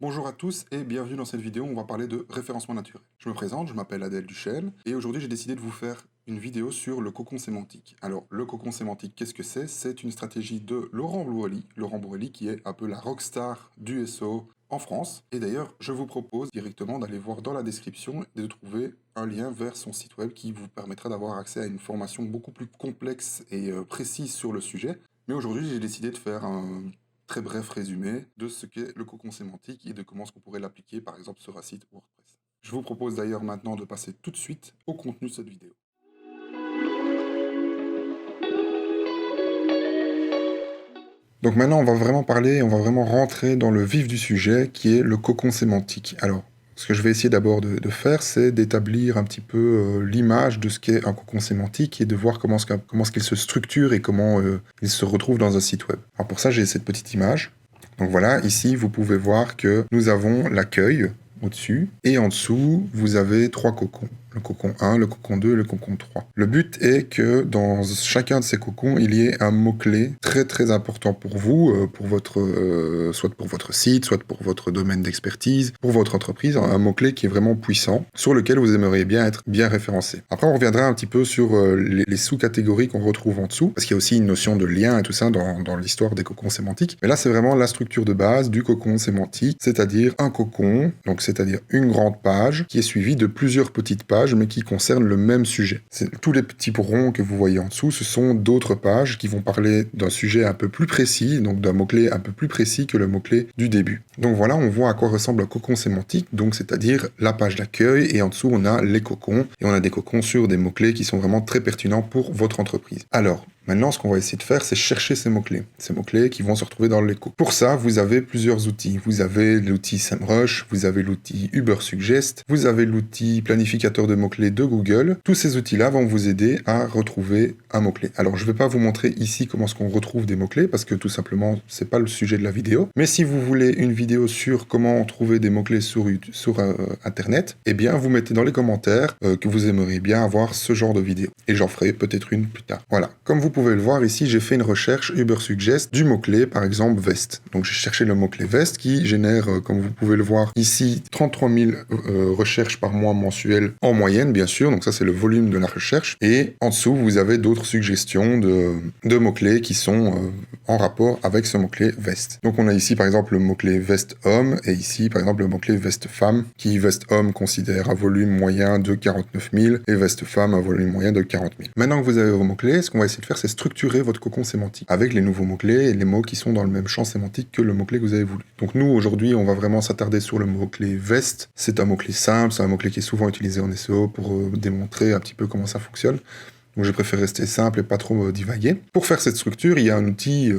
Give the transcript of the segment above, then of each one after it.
Bonjour à tous et bienvenue dans cette vidéo où on va parler de référencement naturel. Je me présente, je m'appelle Adèle Duchesne et aujourd'hui j'ai décidé de vous faire une vidéo sur le cocon sémantique. Alors le cocon sémantique, qu'est-ce que c'est? C'est une stratégie de Laurent Bourrelly qui est un peu la rockstar du SEO en France. Et d'ailleurs, je vous propose directement d'aller voir dans la description et de trouver un lien vers son site web qui vous permettra d'avoir accès à une formation beaucoup plus complexe et précise sur le sujet. Mais aujourd'hui, j'ai décidé de faire un très bref résumé de ce qu'est le cocon sémantique et de comment est-ce qu'on pourrait l'appliquer par exemple sur un site WordPress. Je vous propose d'ailleurs maintenant de passer tout de suite au contenu de cette vidéo. Donc maintenant on va vraiment parler, on va vraiment rentrer dans le vif du sujet qui est le cocon sémantique. Alors ce que je vais essayer d'abord de faire, c'est d'établir un petit peu l'image de ce qu'est un cocon sémantique et de voir comment est-ce qu'il se structure et comment il se retrouve dans un site web. Alors pour ça, j'ai cette petite image. Donc voilà, ici, vous pouvez voir que nous avons l'accueil au-dessus et en dessous, vous avez 3 cocons. Le cocon 1, le cocon 2 et le cocon 3. Le but est que dans chacun de ces cocons, il y ait un mot-clé très très important pour vous, soit pour votre site, soit pour votre domaine d'expertise, pour votre entreprise, un mot-clé qui est vraiment puissant, sur lequel vous aimeriez bien être bien référencé. Après, on reviendra un petit peu sur les sous-catégories qu'on retrouve en dessous, parce qu'il y a aussi une notion de lien et tout ça dans l'histoire des cocons sémantiques. Mais là, c'est vraiment la structure de base du cocon sémantique, c'est-à-dire un cocon, donc c'est-à-dire une grande page qui est suivie de plusieurs petites pages mais qui concernent le même sujet. Tous les petits ronds que vous voyez en dessous, ce sont d'autres pages qui vont parler d'un sujet un peu plus précis, donc d'un mot-clé un peu plus précis que le mot-clé du début. Donc voilà, on voit à quoi ressemble un cocon sémantique, donc c'est-à-dire la page d'accueil, et en dessous on a les cocons, et on a des cocons sur des mots-clés qui sont vraiment très pertinents pour votre entreprise. Alors, maintenant, ce qu'on va essayer de faire, c'est chercher ces mots-clés qui vont se retrouver dans l'écho. Pour ça, vous avez plusieurs outils. Vous avez l'outil SEMrush, vous avez l'outil Ubersuggest, vous avez l'outil planificateur de mots-clés de Google. Tous ces outils-là vont vous aider à retrouver un mot-clé. Alors, je ne vais pas vous montrer ici comment est-ce qu'on retrouve des mots-clés, parce que tout simplement, c'est pas le sujet de la vidéo. Mais si vous voulez une vidéo sur comment trouver des mots-clés sur Internet, eh bien, vous mettez dans les commentaires que vous aimeriez bien avoir ce genre de vidéo. Et j'en ferai peut-être une plus tard. Voilà. Comme vous pouvez le voir ici, j'ai fait une recherche Ubersuggest du mot-clé, par exemple, veste. Donc j'ai cherché le mot-clé veste qui génère, comme vous pouvez le voir ici, 33 000 recherches par mois mensuelles en moyenne, bien sûr. Donc ça, c'est le volume de la recherche. Et en dessous, vous avez d'autres suggestions de mots-clés qui sont en rapport avec ce mot-clé veste. Donc on a ici, par exemple, le mot-clé veste homme et ici, par exemple, le mot-clé veste femme qui, veste homme, considère un volume moyen de 49 000 et veste femme un volume moyen de 40 000. Maintenant que vous avez vos mots-clés, ce qu'on va essayer de faire, c'est structurer votre cocon sémantique avec les nouveaux mots-clés et les mots qui sont dans le même champ sémantique que le mot-clé que vous avez voulu. Donc nous, aujourd'hui, on va vraiment s'attarder sur le mot-clé veste. C'est un mot-clé simple, c'est un mot-clé qui est souvent utilisé en SEO pour démontrer un petit peu comment ça fonctionne. Donc je préfère rester simple et pas trop divaguer. Pour faire cette structure, il y a un outil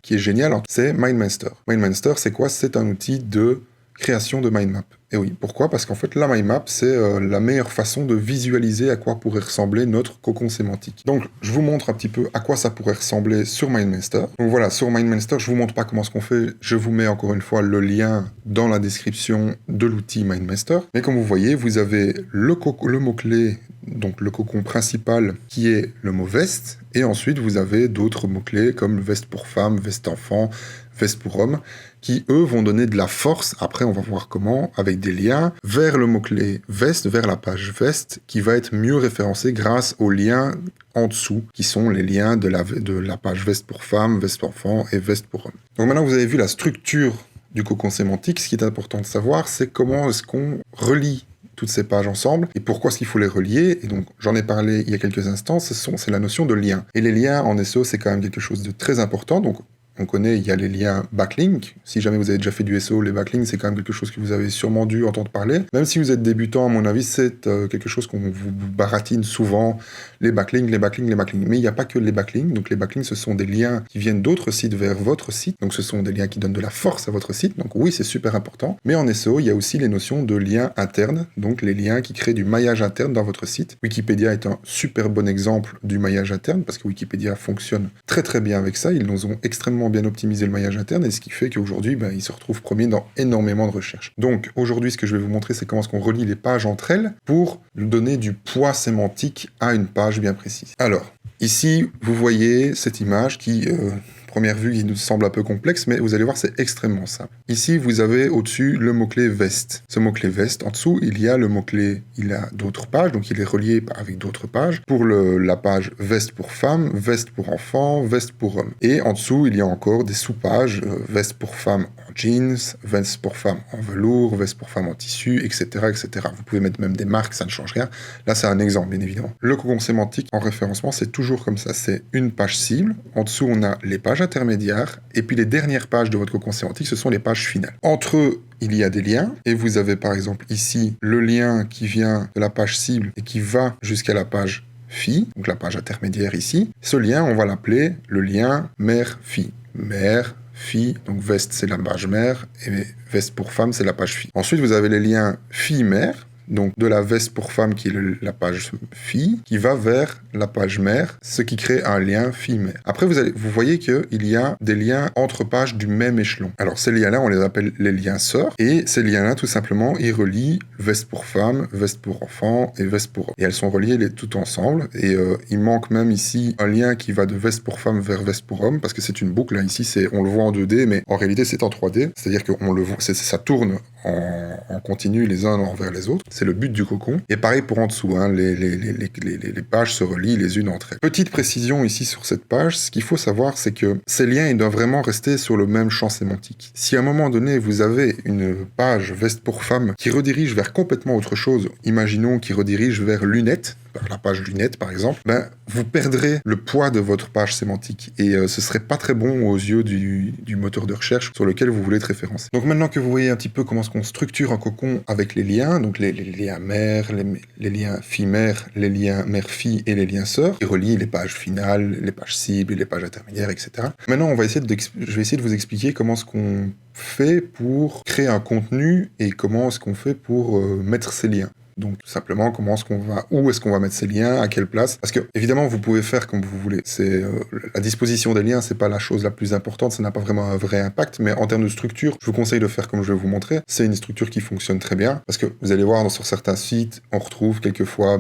qui est génial, c'est MindMaster. MindMaster, c'est quoi? C'est un outil de création de mind map. Et oui, pourquoi? Parce qu'en fait, la mind map, c'est la meilleure façon de visualiser à quoi pourrait ressembler notre cocon sémantique. Donc, je vous montre un petit peu à quoi ça pourrait ressembler sur MindMaster. Donc voilà, sur MindMaster, je vous montre pas comment ce qu'on fait. Je vous mets encore une fois le lien dans la description de l'outil MindMaster. Mais comme vous voyez, vous avez le mot-clé, donc le cocon principal, qui est le mot veste. Et ensuite, vous avez d'autres mots-clés comme veste pour femme, veste enfant, veste pour homme, qui, eux, vont donner de la force, après on va voir comment, avec des liens, vers le mot-clé veste, vers la page veste, qui va être mieux référencée grâce aux liens en dessous, qui sont les liens de la page veste pour femme, veste pour enfant et veste pour homme. Donc maintenant, vous avez vu la structure du cocon sémantique. Ce qui est important de savoir, c'est comment est-ce qu'on relie toutes ces pages ensemble, et pourquoi est-ce qu'il faut les relier. Et donc, j'en ai parlé il y a quelques instants, c'est la notion de lien. Et les liens en SEO, c'est quand même quelque chose de très important. Donc, on connaît, il y a les liens backlinks. Si jamais vous avez déjà fait du SEO, les backlinks, c'est quand même quelque chose que vous avez sûrement dû entendre parler. Même si vous êtes débutant, à mon avis, c'est quelque chose qu'on vous baratine souvent. Les backlinks. Mais il n'y a pas que les backlinks. Donc les backlinks, ce sont des liens qui viennent d'autres sites vers votre site. Donc ce sont des liens qui donnent de la force à votre site. Donc oui, c'est super important. Mais en SEO, il y a aussi les notions de liens internes. Donc les liens qui créent du maillage interne dans votre site. Wikipédia est un super bon exemple du maillage interne parce que Wikipédia fonctionne très très bien avec ça. Ils nous ont extrêmement bien optimisé le maillage interne et ce qui fait qu'aujourd'hui, il se retrouve premier dans énormément de recherches. Donc aujourd'hui, ce que je vais vous montrer, c'est comment est-ce qu'on relie les pages entre elles pour donner du poids sémantique à une page bien précise. Alors, Ici, vous voyez cette image qui, première vue, qui nous semble un peu complexe, mais vous allez voir, c'est extrêmement simple. Ici, vous avez au-dessus le mot-clé veste. Ce mot-clé veste, en dessous, il y a le mot-clé, il a d'autres pages, donc il est relié avec d'autres pages. Pour la page veste pour femme, veste pour enfant, veste pour homme. Et en dessous, il y a encore des sous-pages, veste pour femme en jeans, veste pour femme en velours, veste pour femme en tissu, etc., etc. Vous pouvez mettre même des marques, ça ne change rien. Là, c'est un exemple, bien évidemment. Le cocon sémantique en référencement, c'est toujours comme ça. C'est une page cible. En dessous, on a les pages intermédiaires. Et puis, les dernières pages de votre cocon sémantique, ce sont les pages finales. Entre eux, il y a des liens. Et vous avez, par exemple, ici, le lien qui vient de la page cible et qui va jusqu'à la page fille, donc la page intermédiaire ici. Ce lien, on va l'appeler le lien mère-fille. Mère, fille, donc veste, c'est la page mère, et veste pour femme, c'est la page fille. Ensuite, vous avez les liens fille-mère, donc de la veste pour femme qui est la page fille, qui va vers la page mère, ce qui crée un lien fille-mère. Après, vous voyez qu'il y a des liens entre pages du même échelon. Alors, ces liens-là, on les appelle les liens sœurs, et ces liens-là, tout simplement, ils relient veste pour femme, veste pour enfant et veste pour homme. Et elles sont reliées tout ensemble, et il manque même ici un lien qui va de veste pour femme vers veste pour homme, parce que c'est une boucle, hein. Ici, on le voit en 2D, mais en réalité, c'est en 3D, c'est-à-dire que ça tourne en continu les uns envers les autres. C'est le but du cocon. Et pareil pour en dessous, hein, les pages se relient les unes entre elles. Petite précision ici sur cette page, ce qu'il faut savoir, c'est que ces liens, ils doivent vraiment rester sur le même champ sémantique. Si à un moment donné, vous avez une page veste pour femme qui redirige vers complètement autre chose, imaginons qui redirige vers lunettes, par la page lunettes par exemple, vous perdrez le poids de votre page sémantique et ce serait pas très bon aux yeux du moteur de recherche sur lequel vous voulez être référencé. Donc maintenant que vous voyez un petit peu comment est-ce qu'on structure un cocon avec les liens, donc les liens mère, les liens fille-mère, les liens mère-fille et les liens sœurs, qui relient les pages finales, les pages cibles, les pages intermédiaires, etc. Maintenant, je vais essayer de vous expliquer comment est-ce qu'on fait pour créer un contenu et comment est-ce qu'on fait pour mettre ces liens. Donc, tout simplement, où est-ce qu'on va mettre ces liens, à quelle place. Parce que, évidemment, vous pouvez faire comme vous voulez. La disposition des liens, c'est pas la chose la plus importante, ça n'a pas vraiment un vrai impact, mais en termes de structure, je vous conseille de faire comme je vais vous montrer. C'est une structure qui fonctionne très bien, parce que vous allez voir, sur certains sites, on retrouve quelquefois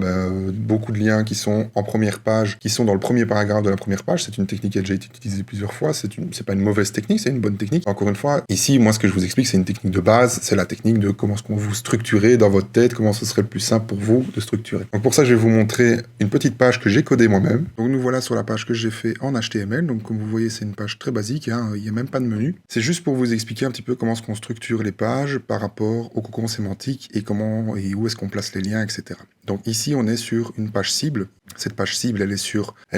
beaucoup de liens qui sont en première page, qui sont dans le premier paragraphe de la première page. C'est une technique qui a déjà été utilisée plusieurs fois, c'est pas une mauvaise technique, c'est une bonne technique. Encore une fois, ici, moi, ce que je vous explique, c'est une technique de base, c'est la technique de comment est-ce qu'on vous structurez dans votre tête, comment ce serait le plus simple pour vous de structurer. Donc pour ça, je vais vous montrer une petite page que j'ai codée moi-même. Donc nous voilà sur la page que j'ai fait en HTML. Donc comme vous voyez, c'est une page très basique, hein. Il n'y a même pas de menu. C'est juste pour vous expliquer un petit peu comment est-ce qu'on structure les pages par rapport au cocon sémantique et où est-ce qu'on place les liens, etc. Donc ici, on est sur une page cible. Cette page cible, elle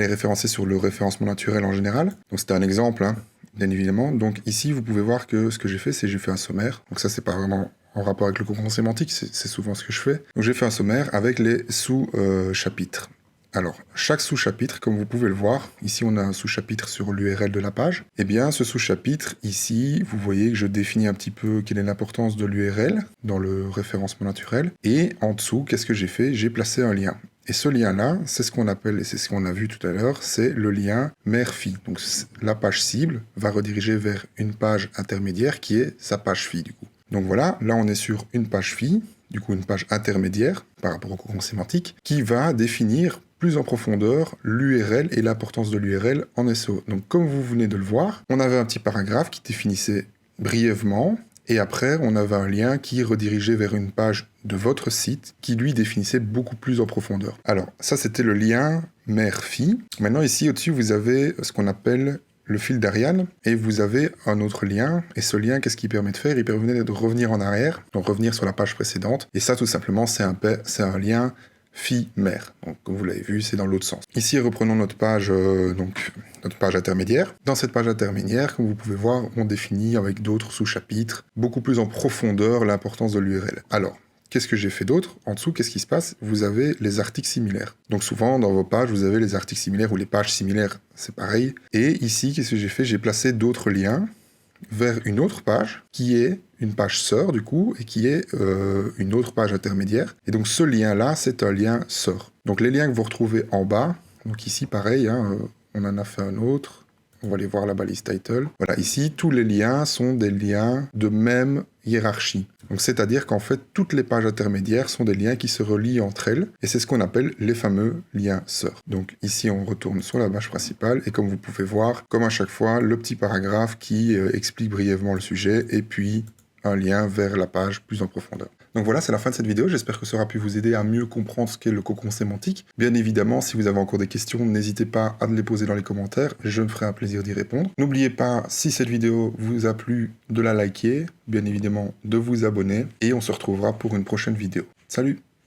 est référencée sur le référencement naturel en général. Donc c'était un exemple, hein, bien évidemment. Donc ici, vous pouvez voir que ce que j'ai fait, c'est j'ai fait un sommaire. Donc ça, c'est pas vraiment en rapport avec le cocon sémantique, c'est souvent ce que je fais. Donc j'ai fait un sommaire avec les sous-chapitres. Alors, chaque sous-chapitre, comme vous pouvez le voir, ici on a un sous-chapitre sur l'URL de la page. Eh bien, ce sous-chapitre, ici, vous voyez que je définis un petit peu quelle est l'importance de l'URL dans le référencement naturel. Et en dessous, qu'est-ce que j'ai fait? J'ai placé un lien. Et ce lien-là, c'est ce qu'on appelle, et c'est ce qu'on a vu tout à l'heure, c'est le lien mère-fille. Donc la page cible va rediriger vers une page intermédiaire qui est sa page fille, du coup. Donc voilà, là on est sur une page fille, du coup une page intermédiaire par rapport au cocon sémantique, qui va définir plus en profondeur l'URL et l'importance de l'URL en SEO. Donc comme vous venez de le voir, on avait un petit paragraphe qui définissait brièvement, et après on avait un lien qui redirigeait vers une page de votre site qui lui définissait beaucoup plus en profondeur. Alors ça c'était le lien mère-fille. Maintenant ici au-dessus vous avez ce qu'on appelle le fil d'Ariane, et vous avez un autre lien, et ce lien, qu'est-ce qu'il permet de faire? Il permet de revenir en arrière, donc revenir sur la page précédente, et ça tout simplement c'est un lien fille-mère. Donc comme vous l'avez vu, c'est dans l'autre sens. Ici reprenons notre page, notre page intermédiaire. Dans cette page intermédiaire, comme vous pouvez voir, on définit avec d'autres sous-chapitres, beaucoup plus en profondeur l'importance de l'URL. Alors, qu'est-ce que j'ai fait d'autre? En dessous, qu'est-ce qui se passe? Vous avez les articles similaires. Donc souvent, dans vos pages, vous avez les articles similaires ou les pages similaires, c'est pareil. Et ici, qu'est-ce que j'ai fait? J'ai placé d'autres liens vers une autre page, qui est une page sœur, du coup, et qui est une autre page intermédiaire. Et donc ce lien-là, c'est un lien sœur. Donc les liens que vous retrouvez en bas, donc ici, pareil, hein, on en a fait un autre. On va aller voir la balise title. Voilà, ici, tous les liens sont des liens de même hiérarchie. Donc c'est-à-dire qu'en fait, toutes les pages intermédiaires sont des liens qui se relient entre elles, et c'est ce qu'on appelle les fameux liens sœurs. Donc ici, on retourne sur la page principale, et comme vous pouvez voir, comme à chaque fois, le petit paragraphe qui explique brièvement le sujet, et puis un lien vers la page plus en profondeur. Donc voilà, c'est la fin de cette vidéo, j'espère que ça aura pu vous aider à mieux comprendre ce qu'est le cocon sémantique. Bien évidemment, si vous avez encore des questions, n'hésitez pas à me les poser dans les commentaires, je me ferai un plaisir d'y répondre. N'oubliez pas, si cette vidéo vous a plu, de la liker, bien évidemment de vous abonner, et on se retrouvera pour une prochaine vidéo. Salut!